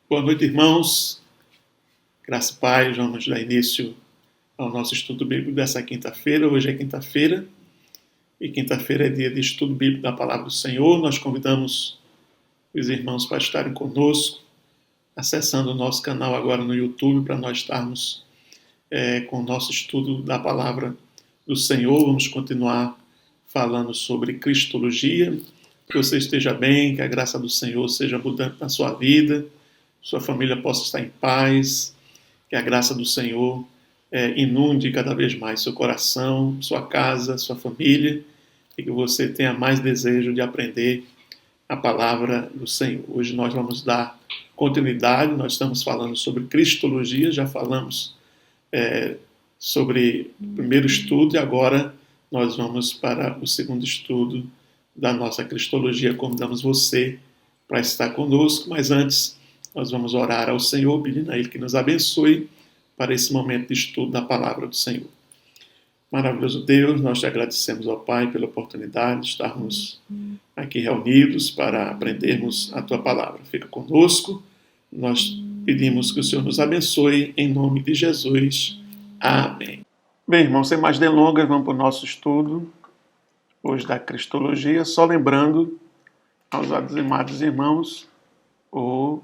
Boa noite, irmãos. Graça e paz. Vamos dar início ao nosso estudo bíblico dessa quinta-feira. Hoje é quinta-feira e quinta-feira é dia de estudo bíblico da Palavra do Senhor. Nós convidamos os irmãos para estarem conosco, acessando o nosso canal agora no YouTube, para nós estarmos com o nosso estudo da Palavra do Senhor. Vamos continuar falando sobre Cristologia. Que você esteja bem, que a graça do Senhor seja abundante na sua vida, sua família possa estar em paz, que a graça do Senhor inunde cada vez mais seu coração, sua casa, sua família, e que você tenha mais desejo de aprender a palavra do Senhor. Hoje nós vamos dar continuidade, nós estamos falando sobre Cristologia, já falamos sobre o primeiro estudo e agora nós vamos para o segundo estudo da nossa Cristologia. Convidamos você para estar conosco, mas antes nós vamos orar ao Senhor, pedindo a Ele que nos abençoe para esse momento de estudo da Palavra do Senhor. Maravilhoso Deus, nós te agradecemos, ó Pai, pela oportunidade de estarmos aqui reunidos para aprendermos a Tua Palavra. Fica conosco, nós pedimos que o Senhor nos abençoe, em nome de Jesus. Amém. Bem, irmãos, sem mais delongas, vamos para o nosso estudo hoje da Cristologia, só lembrando aos amados irmãos o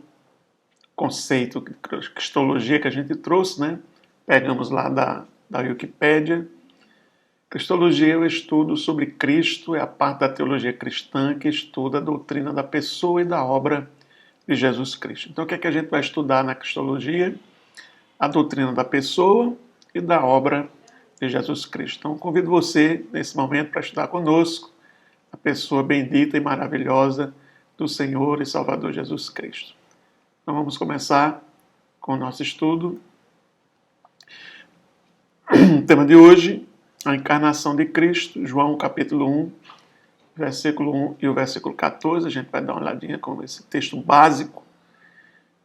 conceito de Cristologia que a gente trouxe, né? Pegamos lá da Wikipédia. Cristologia é o estudo sobre Cristo, é a parte da teologia cristã que estuda a doutrina da pessoa e da obra de Jesus Cristo. Então, o que é que a gente vai estudar na Cristologia? A doutrina da pessoa e da obra de Jesus Cristo. Então, convido você, nesse momento, para estudar conosco a pessoa bendita e maravilhosa do Senhor e Salvador Jesus Cristo. Então vamos começar com o nosso estudo. O tema de hoje, a encarnação de Cristo, João capítulo 1, versículo 1 e o versículo 14. A gente vai dar uma olhadinha com esse texto básico.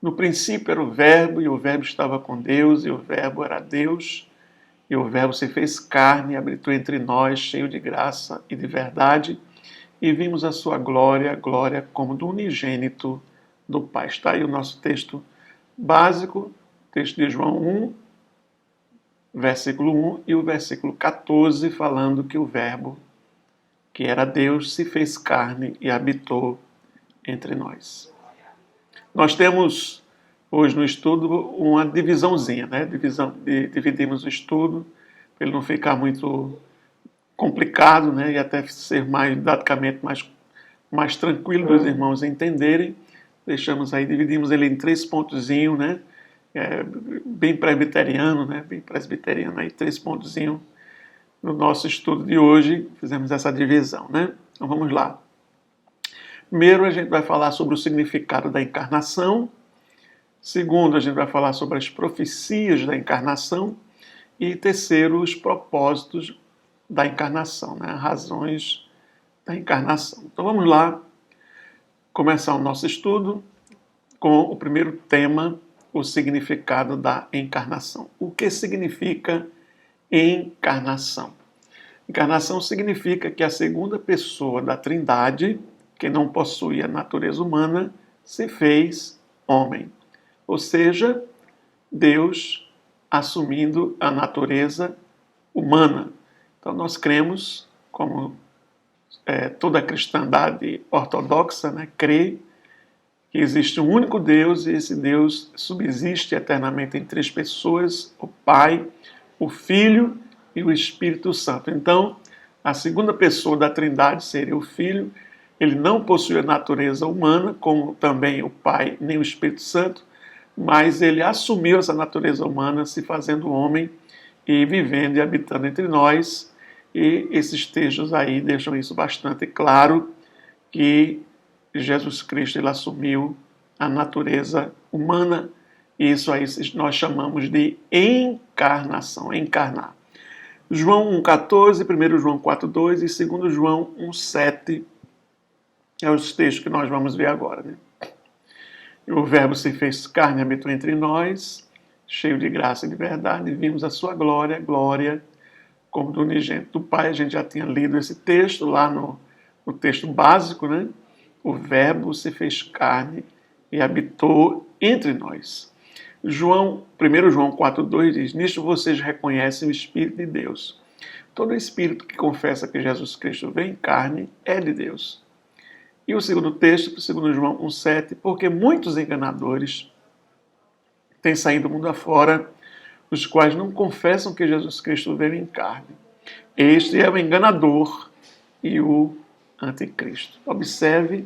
No princípio era o Verbo, e o Verbo estava com Deus, e o Verbo era Deus, e o Verbo se fez carne e habitou entre nós, cheio de graça e de verdade, e vimos a sua glória, glória como do unigênito do Pai. Está aí o nosso texto básico, texto de João 1, versículo 1 e o versículo 14, falando que o Verbo, que era Deus, se fez carne e habitou entre nós. Nós temos hoje no estudo uma divisãozinha, né? Dividimos o estudo para ele não ficar muito complicado, né? E até ser mais didaticamente mais tranquilo dos irmãos entenderem. Dividimos ele em 3 pontozinhos, né? Bem presbiteriano, né? Bem presbiteriano aí, 3 pontozinhos no nosso estudo de hoje. Fizemos essa divisão, né? Então vamos lá. Primeiro a gente vai falar sobre o significado da encarnação. Segundo, a gente vai falar sobre as profecias da encarnação. E terceiro, os propósitos da encarnação, né? As razões da encarnação. Então vamos lá começar o nosso estudo com o primeiro tema, o significado da encarnação. O que significa encarnação? Encarnação significa que a segunda pessoa da Trindade, que não possuía natureza humana, se fez homem. Ou seja, Deus assumindo a natureza humana. Então nós cremos, como toda a cristandade ortodoxa, né, crê que existe um único Deus e esse Deus subsiste eternamente em 3 pessoas, o Pai, o Filho e o Espírito Santo. Então, a segunda pessoa da Trindade seria o Filho. Ele não possui a natureza humana, como também o Pai nem o Espírito Santo, mas ele assumiu essa natureza humana, se fazendo homem e vivendo e habitando entre nós. E esses textos aí deixam isso bastante claro, que Jesus Cristo ele assumiu a natureza humana, e isso aí nós chamamos de encarnação, encarnar. João 1,14, 1 João 4,2 e 2 João 1,7 é os textos que nós vamos ver agora, né? O Verbo se fez carne e habitou entre nós, cheio de graça e de verdade, e vimos a sua glória, glória como do unigênito do Pai. A gente já tinha lido esse texto lá no texto básico, né? O Verbo se fez carne e habitou entre nós. 1 João 4,2 diz: nisto vocês reconhecem o Espírito de Deus. Todo espírito que confessa que Jesus Cristo veio em carne é de Deus. E o segundo texto, 2 João 1,7, porque muitos enganadores têm saído do mundo afora, os quais não confessam que Jesus Cristo veio em carne. Este é o enganador e o anticristo. Observe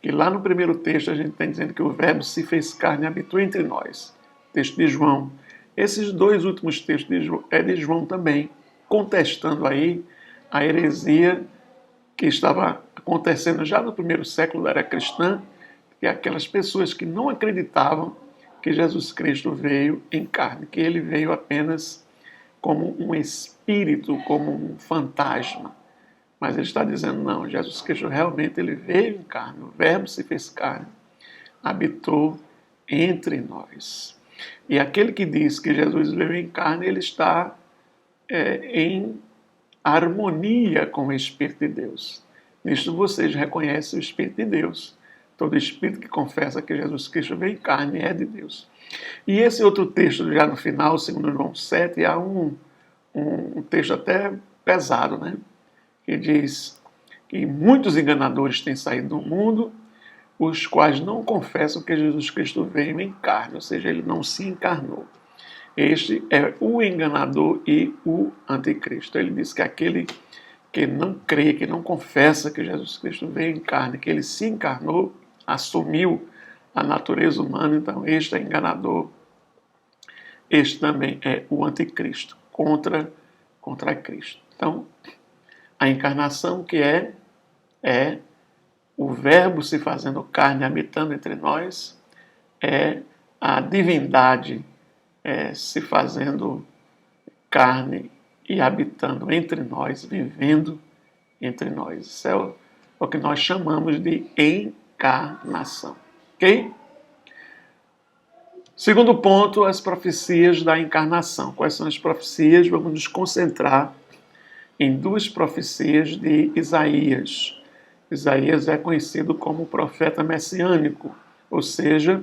que lá no primeiro texto a gente está dizendo que o Verbo se fez carne e habitou entre nós. Texto de João. Esses dois últimos textos é de João também, contestando aí a heresia que estava acontecendo já no primeiro século da era cristã, que aquelas pessoas que não acreditavam que Jesus Cristo veio em carne, que ele veio apenas como um espírito, como um fantasma. Mas ele está dizendo, não, Jesus Cristo realmente ele veio em carne, o Verbo se fez carne, habitou entre nós. E aquele que diz que Jesus veio em carne, ele está em harmonia com o Espírito de Deus. Nisto vocês reconhecem o Espírito de Deus. Todo espírito que confessa que Jesus Cristo veio em carne é de Deus. E esse outro texto, já no final, 2 João 7, há um texto até pesado, né? Que diz que muitos enganadores têm saído do mundo, os quais não confessam que Jesus Cristo veio em carne, ou seja, ele não se encarnou. Este é o enganador e o anticristo. Ele diz que aquele que não crê, que não confessa que Jesus Cristo veio em carne, que ele se encarnou, assumiu a natureza humana, então este é enganador. Este também é o anticristo, contra Cristo. Então, a encarnação que é o Verbo se fazendo carne, habitando entre nós, é a divindade se fazendo carne e habitando entre nós, vivendo entre nós. Isso é o que nós chamamos de encarnação. Ok? Segundo ponto, as profecias da encarnação. Quais são as profecias? Vamos nos concentrar em duas profecias de Isaías. Isaías é conhecido como o profeta messiânico, ou seja,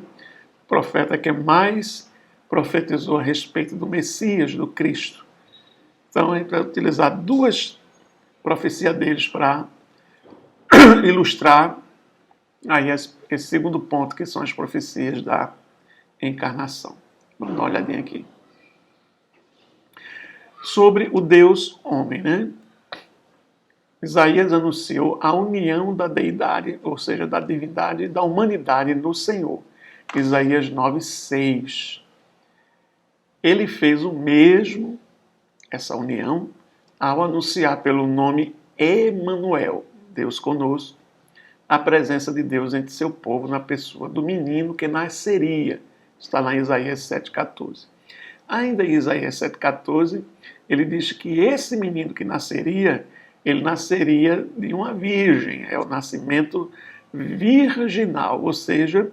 o profeta que mais profetizou a respeito do Messias, do Cristo. Então, a gente vai utilizar duas profecias deles para ilustrar aí esse segundo ponto, que são as profecias da encarnação. Vamos dar uma olhadinha aqui. Sobre o Deus homem, né? Isaías anunciou a união da deidade, ou seja, da divindade e da humanidade no Senhor. Isaías 9:6. Ele fez o mesmo, essa união, ao anunciar pelo nome Emanuel, Deus conosco, a presença de Deus entre seu povo na pessoa do menino que nasceria. Está lá em Isaías 7,14. Ainda em Isaías 7,14, ele diz que esse menino que nasceria, ele nasceria de uma virgem, é o nascimento virginal, ou seja,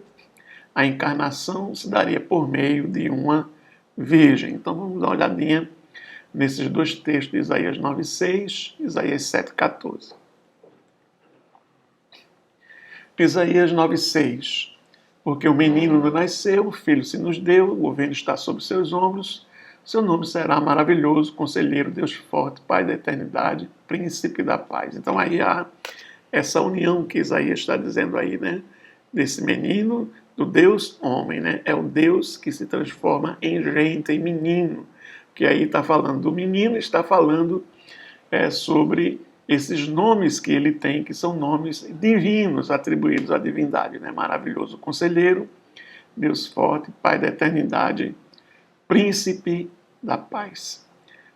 a encarnação se daria por meio de uma virgem. Então vamos dar uma olhadinha nesses dois textos de Isaías 9:6 e Isaías 7:14. Isaías 9:6. Porque o menino nos nasceu, o filho se nos deu, o governo está sobre seus ombros, seu nome será maravilhoso, conselheiro, Deus forte, Pai da eternidade, príncipe da paz. Então aí há essa união que Isaías está dizendo aí, né? Desse menino, do Deus homem, né? É o Deus que se transforma em gente, em menino. Que aí está falando do menino, está falando sobre esses nomes que ele tem, que são nomes divinos atribuídos à divindade, né? Maravilhoso conselheiro, Deus forte, Pai da eternidade, príncipe da paz.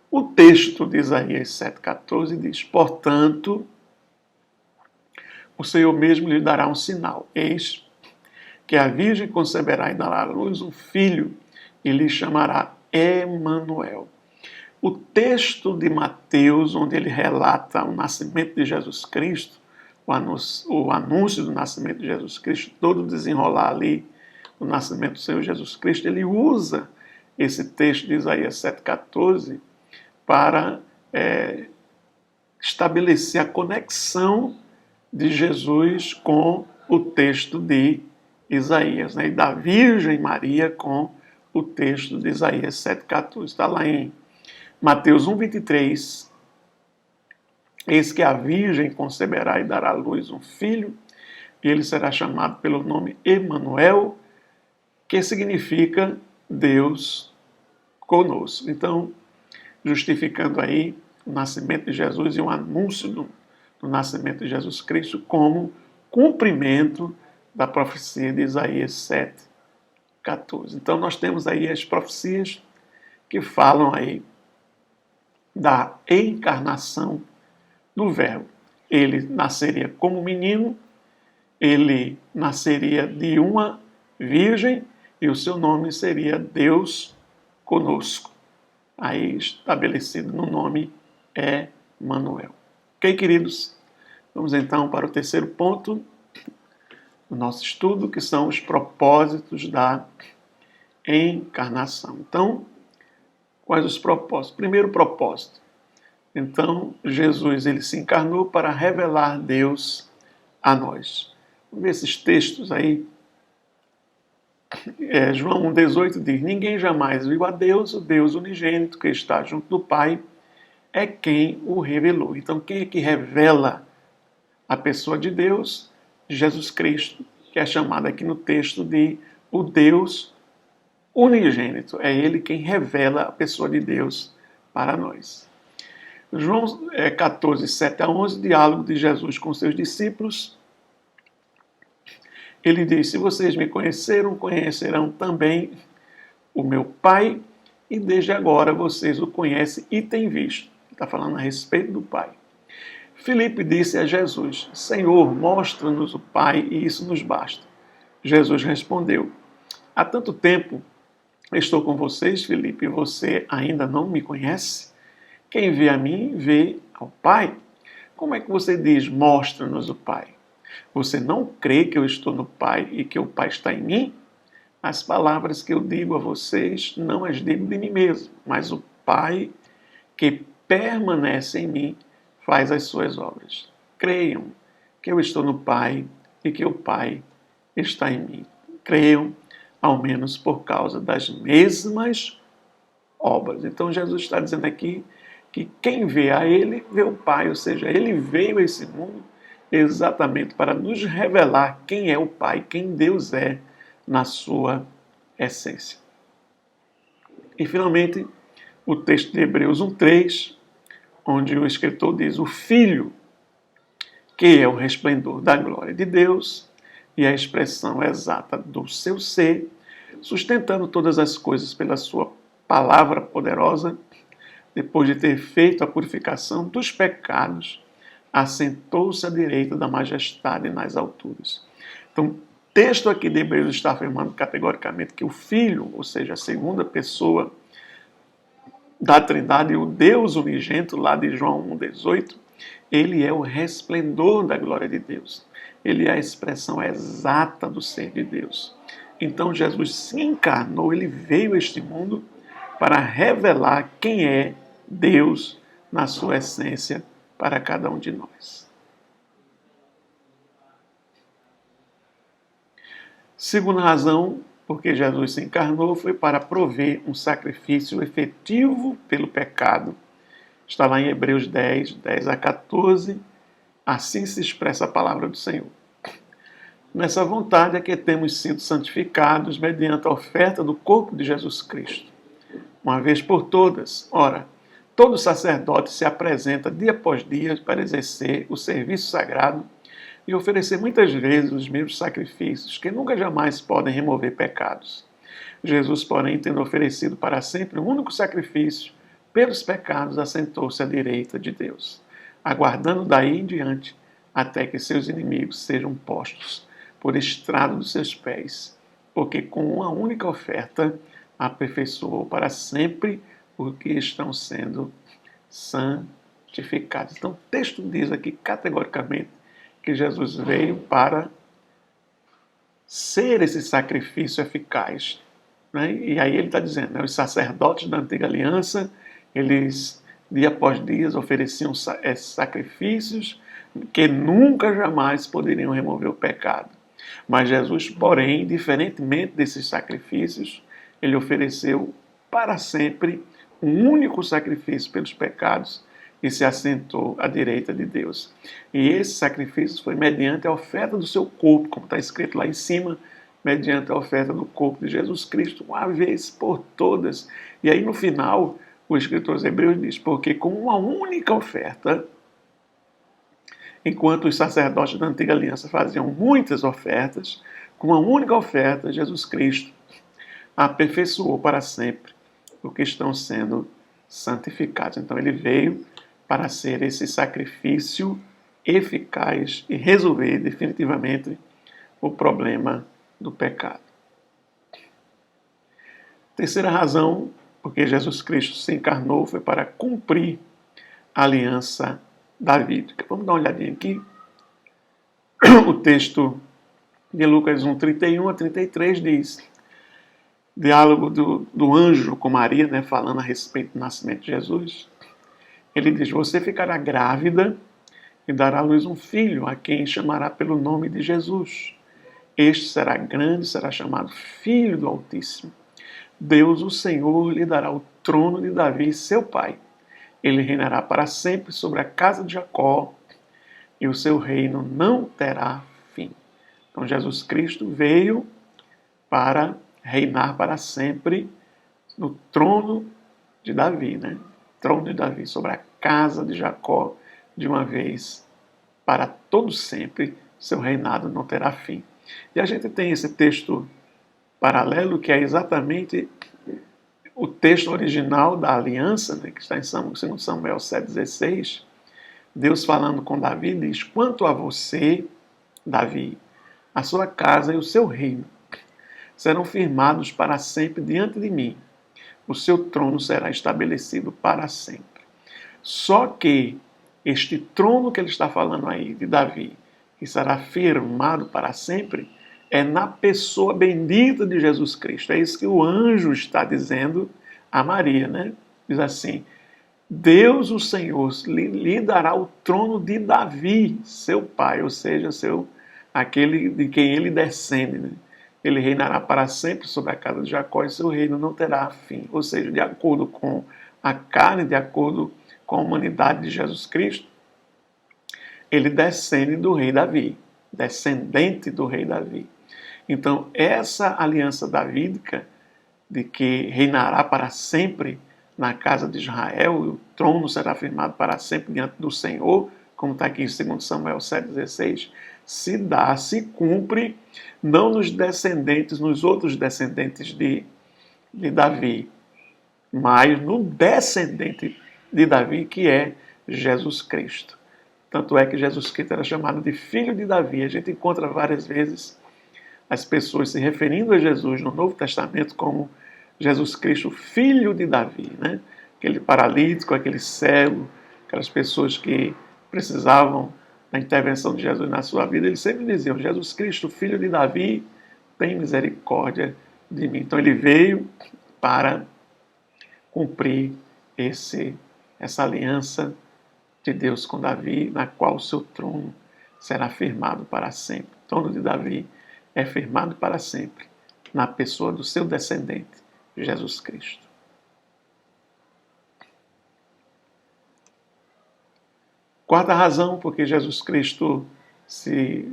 O texto de Isaías 7,14 diz: portanto, o Senhor mesmo lhe dará um sinal. Eis que a virgem conceberá e dará à luz um filho e lhe chamará Emanuel. O texto de Mateus, onde ele relata o nascimento de Jesus Cristo, o anúncio do nascimento de Jesus Cristo, todo o desenrolar ali, o nascimento do Senhor Jesus Cristo, ele usa esse texto de Isaías 7,14 para estabelecer a conexão de Jesus com o texto de Isaías, né? E da Virgem Maria com o texto de Isaías 7,14. Está lá em Mateus 1,23. Eis que a Virgem conceberá e dará à luz um filho, e ele será chamado pelo nome Emanuel, que significa Deus conosco. Então, justificando aí o nascimento de Jesus e o anúncio do nascimento de Jesus Cristo como cumprimento da profecia de Isaías 7,14. Então, nós temos aí as profecias que falam aí da encarnação do Verbo. Ele nasceria como menino, ele nasceria de uma virgem e o seu nome seria Deus conosco. Aí estabelecido no nome Emanuel. Ok, queridos? Vamos então para o terceiro ponto do nosso estudo, que são os propósitos da encarnação. Então, quais os propósitos? Primeiro propósito. Então, Jesus ele se encarnou para revelar Deus a nós. Vamos ver esses textos aí. João 1,18 diz: ninguém jamais viu a Deus, o Deus unigênito que está junto do Pai, é quem o revelou. Então, quem é que revela a pessoa de Deus? Jesus Cristo, que é chamado aqui no texto de o Deus unigênito. É Ele quem revela a pessoa de Deus para nós. João 14, 7-11, diálogo de Jesus com seus discípulos. Ele diz: se vocês me conheceram, conhecerão também o meu Pai, e desde agora vocês o conhecem e têm visto. Está falando a respeito do Pai. Filipe disse a Jesus: Senhor, mostra-nos o Pai e isso nos basta. Jesus respondeu: há tanto tempo estou com vocês, Filipe, e você ainda não me conhece? Quem vê a mim, vê ao Pai. Como é que você diz, mostra-nos o Pai? Você não crê que eu estou no Pai e que o Pai está em mim? As palavras que eu digo a vocês, não as digo de mim mesmo, mas o Pai que permanece em mim faz as suas obras. Creiam que eu estou no Pai e que o Pai está em mim. Creiam, ao menos por causa das mesmas obras. Então Jesus está dizendo aqui que quem vê a Ele, vê o Pai, ou seja, Ele veio a esse mundo exatamente para nos revelar quem é o Pai, quem Deus é na sua essência. E finalmente, o texto de Hebreus 1,3, onde o escritor diz: o Filho, que é o resplendor da glória de Deus e a expressão exata do seu ser, sustentando todas as coisas pela sua palavra poderosa, depois de ter feito a purificação dos pecados, assentou-se à direita da majestade nas alturas. Então, o texto aqui de Hebreus está afirmando categoricamente que o Filho, ou seja, a segunda pessoa da Trindade, o Deus unigênito, lá de João 1,18, ele é o resplendor da glória de Deus. Ele é a expressão exata do ser de Deus. Então, Jesus se encarnou, ele veio a este mundo para revelar quem é Deus na sua essência para cada um de nós. Segunda razão, porque Jesus se encarnou, foi para prover um sacrifício efetivo pelo pecado. Está lá em Hebreus 10, 10-14. Assim se expressa a palavra do Senhor. Nessa vontade é que temos sido santificados mediante a oferta do corpo de Jesus Cristo, uma vez por todas. Ora, todo sacerdote se apresenta dia após dia para exercer o serviço sagrado e oferecer muitas vezes os mesmos sacrifícios que nunca jamais podem remover pecados. Jesus, porém, tendo oferecido para sempre um único sacrifício pelos pecados, assentou-se à direita de Deus, aguardando daí em diante até que seus inimigos sejam postos por estrado dos seus pés, porque com uma única oferta aperfeiçoou para sempre os que estão sendo santificados. Então o texto diz aqui categoricamente que Jesus veio para ser esse sacrifício eficaz. Né? E aí ele está dizendo, né, os sacerdotes da antiga aliança, eles dia após dia ofereciam sacrifícios que nunca jamais poderiam remover o pecado. Mas Jesus, porém, diferentemente desses sacrifícios, ele ofereceu para sempre um único sacrifício pelos pecados e se assentou à direita de Deus. E esse sacrifício foi mediante a oferta do seu corpo, como está escrito lá em cima, mediante a oferta do corpo de Jesus Cristo, uma vez por todas. E aí no final, o escritor aos Hebreus diz, porque com uma única oferta, enquanto os sacerdotes da antiga aliança faziam muitas ofertas, com uma única oferta, Jesus Cristo aperfeiçoou para sempre o que estão sendo santificados. Então ele veio para ser esse sacrifício eficaz e resolver definitivamente o problema do pecado. Terceira razão, porque Jesus Cristo se encarnou, foi para cumprir a aliança davídica. Vamos dar uma olhadinha aqui. O texto de Lucas 1, 31 a 33 diz: diálogo do anjo com Maria, né, falando a respeito do nascimento de Jesus. Ele diz: você ficará grávida e dará à luz um filho, a quem chamará pelo nome de Jesus. Este será grande, será chamado Filho do Altíssimo. Deus, o Senhor, lhe dará o trono de Davi, seu pai. Ele reinará para sempre sobre a casa de Jacó, e o seu reino não terá fim. Então Jesus Cristo veio para reinar para sempre no trono de Davi, né? Trono de Davi, sobre a casa de Jacó, de uma vez para todo sempre, seu reinado não terá fim. E a gente tem esse texto paralelo, que é exatamente o texto original da aliança, né, que está em 2 Samuel 7,16, Deus falando com Davi, diz: quanto a você, Davi, a sua casa e o seu reino serão firmados para sempre diante de mim. O seu trono será estabelecido para sempre. Só que este trono que ele está falando aí, de Davi, que será firmado para sempre, é na pessoa bendita de Jesus Cristo. É isso que o anjo está dizendo a Maria, né? Diz assim: Deus, o Senhor, lhe dará o trono de Davi, seu pai, ou seja, aquele de quem ele descende, né? Ele reinará para sempre sobre a casa de Jacó e seu reino não terá fim. Ou seja, de acordo com a carne, de acordo com a humanidade de Jesus Cristo, ele descende do rei Davi, descendente do rei Davi. Então, essa aliança davídica, de que reinará para sempre na casa de Israel, e o trono será firmado para sempre diante do Senhor, como está aqui em 2 Samuel 7,16, se cumpre, não nos descendentes, nos outros descendentes de Davi, mas no descendente de Davi, que é Jesus Cristo. Tanto é que Jesus Cristo era chamado de filho de Davi. A gente encontra várias vezes as pessoas se referindo a Jesus no Novo Testamento como Jesus Cristo, filho de Davi, né? Aquele paralítico, aquele cego, aquelas pessoas que precisavam da intervenção de Jesus na sua vida, eles sempre diziam: Jesus Cristo, filho de Davi, tem misericórdia de mim. Então ele veio para cumprir essa aliança de Deus com Davi, na qual o seu trono será firmado para sempre. O trono de Davi é firmado para sempre na pessoa do seu descendente, Jesus Cristo. Quarta razão, porque Jesus Cristo se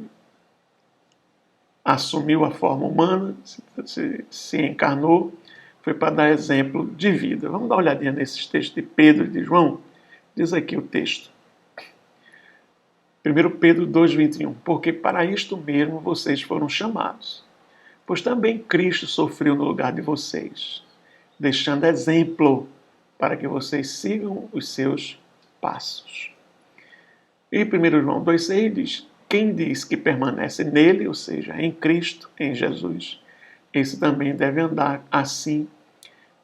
assumiu a forma humana, se encarnou, foi para dar exemplo de vida. Vamos dar uma olhadinha nesses textos de Pedro e de João. Diz aqui o texto. 1 Pedro 2,21. Porque para isto mesmo vocês foram chamados, pois também Cristo sofreu no lugar de vocês, deixando exemplo para que vocês sigam os seus passos. E 1 João 2,6 diz: quem diz que permanece nele, ou seja, em Cristo, em Jesus, esse também deve andar assim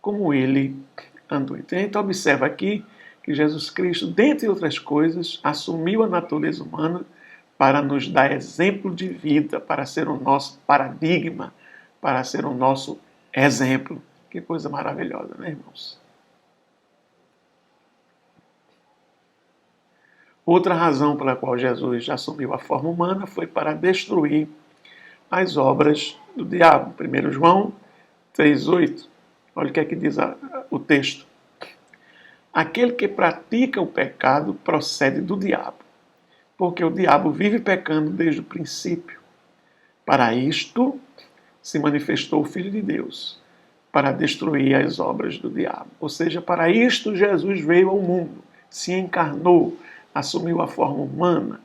como ele andou. Então a gente observa aqui que Jesus Cristo, dentre outras coisas, assumiu a natureza humana para nos dar exemplo de vida, para ser o nosso paradigma, para ser o nosso exemplo. Que coisa maravilhosa, né, irmãos? Outra razão pela qual Jesus assumiu a forma humana foi para destruir as obras do diabo. 1 João 3,8. Olha o que é que diz o texto. Aquele que pratica o pecado procede do diabo, porque o diabo vive pecando desde o princípio. Para isto se manifestou o Filho de Deus, para destruir as obras do diabo. Ou seja, para isto Jesus veio ao mundo, se encarnou, assumiu a forma humana,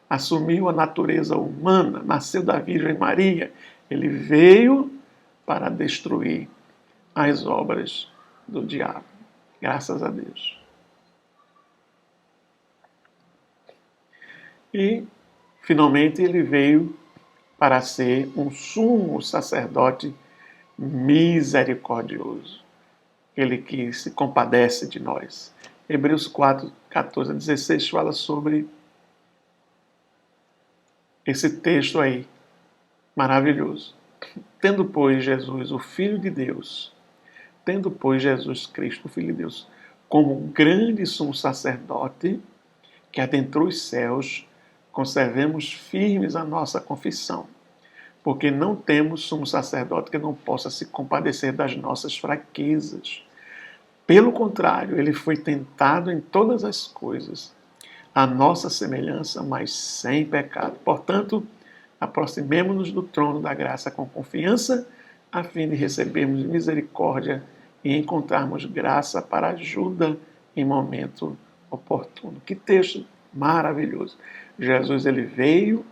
assumiu a natureza humana, nasceu da Virgem Maria. Ele veio para destruir as obras do diabo. Graças a Deus. E, finalmente, ele veio para ser um sumo sacerdote misericordioso. Ele que se compadece de nós. Hebreus 4, 14 a 16 fala sobre esse texto aí, maravilhoso. Tendo, pois, Jesus, o Filho de Deus, tendo, pois, Jesus Cristo, o Filho de Deus, como grande sumo sacerdote que adentrou os céus, conservemos firmes a nossa confissão, porque não temos sumo sacerdote que não possa se compadecer das nossas fraquezas. Pelo contrário, ele foi tentado em todas as coisas, a nossa semelhança, mas sem pecado. Portanto, aproximemo-nos do trono da graça com confiança, a fim de recebermos misericórdia e encontrarmos graça para ajuda em momento oportuno. Que texto maravilhoso! Jesus, ele veio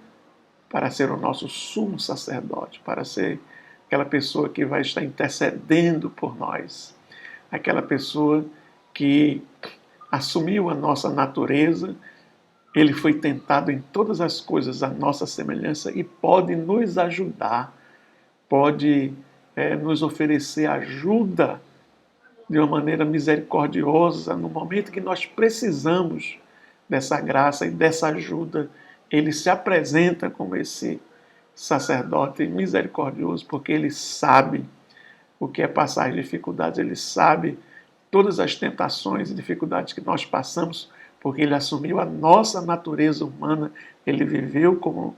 para ser o nosso sumo sacerdote, para ser aquela pessoa que vai estar intercedendo por nós, aquela pessoa que assumiu a nossa natureza. Ele foi tentado em todas as coisas à nossa semelhança e pode nos ajudar, pode nos oferecer ajuda de uma maneira misericordiosa no momento que nós precisamos dessa graça e dessa ajuda. Ele se apresenta como esse sacerdote misericordioso, porque ele sabe o que é passar as dificuldades, ele sabe todas as tentações e dificuldades que nós passamos, porque ele assumiu a nossa natureza humana, ele viveu como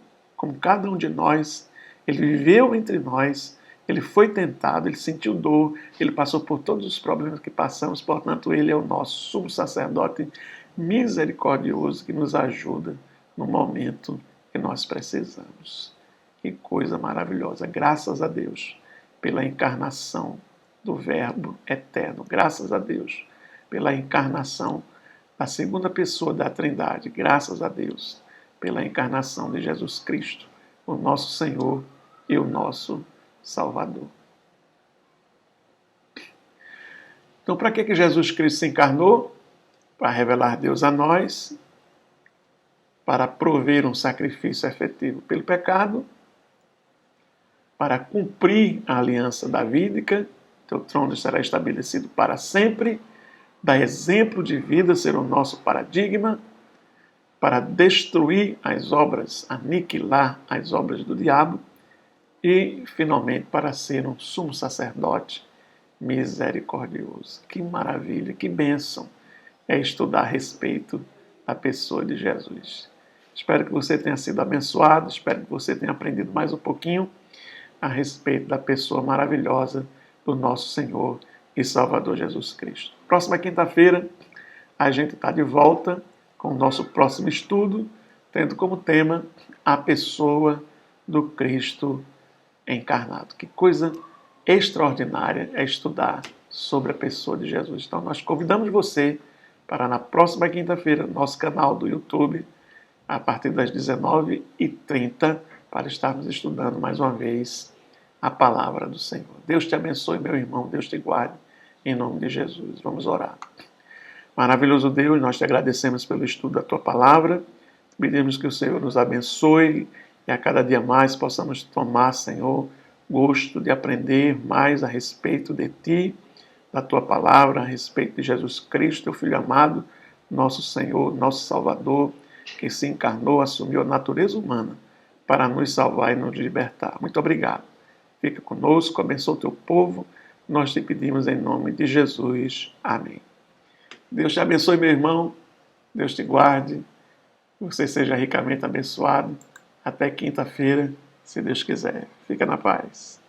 cada um de nós, ele viveu entre nós, ele foi tentado, ele sentiu dor, ele passou por todos os problemas que passamos, portanto, ele é o nosso sumo sacerdote misericordioso que nos ajuda no momento que nós precisamos. Que coisa maravilhosa! Graças a Deus pela encarnação do Verbo eterno. Graças a Deus pela encarnação da segunda pessoa da Trindade. Graças a Deus pela encarnação de Jesus Cristo, o nosso Senhor e o nosso Salvador. Então, para que Jesus Cristo se encarnou? Para revelar Deus a nós, para prover um sacrifício efetivo pelo pecado, para cumprir a aliança davídica, teu trono será estabelecido para sempre, dar exemplo de vida, ser o nosso paradigma, para destruir as obras, aniquilar as obras do diabo e, finalmente, para ser um sumo sacerdote misericordioso. Que maravilha, que bênção é estudar a respeito da pessoa de Jesus. Espero que você tenha sido abençoado, espero que você tenha aprendido mais um pouquinho a respeito da pessoa maravilhosa do nosso Senhor e Salvador Jesus Cristo. Próxima quinta-feira, a gente está de volta com o nosso próximo estudo, tendo como tema a pessoa do Cristo encarnado. Que coisa extraordinária é estudar sobre a pessoa de Jesus. Então, nós convidamos você para na próxima quinta-feira, no nosso canal do YouTube, a partir das 19h30, para estarmos estudando mais uma vez a palavra do Senhor. Deus te abençoe, meu irmão, Deus te guarde, em nome de Jesus. Vamos orar. Maravilhoso Deus, nós te agradecemos pelo estudo da tua palavra, pedimos que o Senhor nos abençoe e a cada dia mais possamos tomar, Senhor, gosto de aprender mais a respeito de ti, da tua palavra, a respeito de Jesus Cristo, teu Filho amado, nosso Senhor, nosso Salvador, que se encarnou, assumiu a natureza humana para nos salvar e nos libertar. Muito obrigado. Fica conosco, abençoa o teu povo. Nós te pedimos em nome de Jesus. Amém. Deus te abençoe, meu irmão. Deus te guarde. Que você seja ricamente abençoado. Até quinta-feira, se Deus quiser. Fica na paz.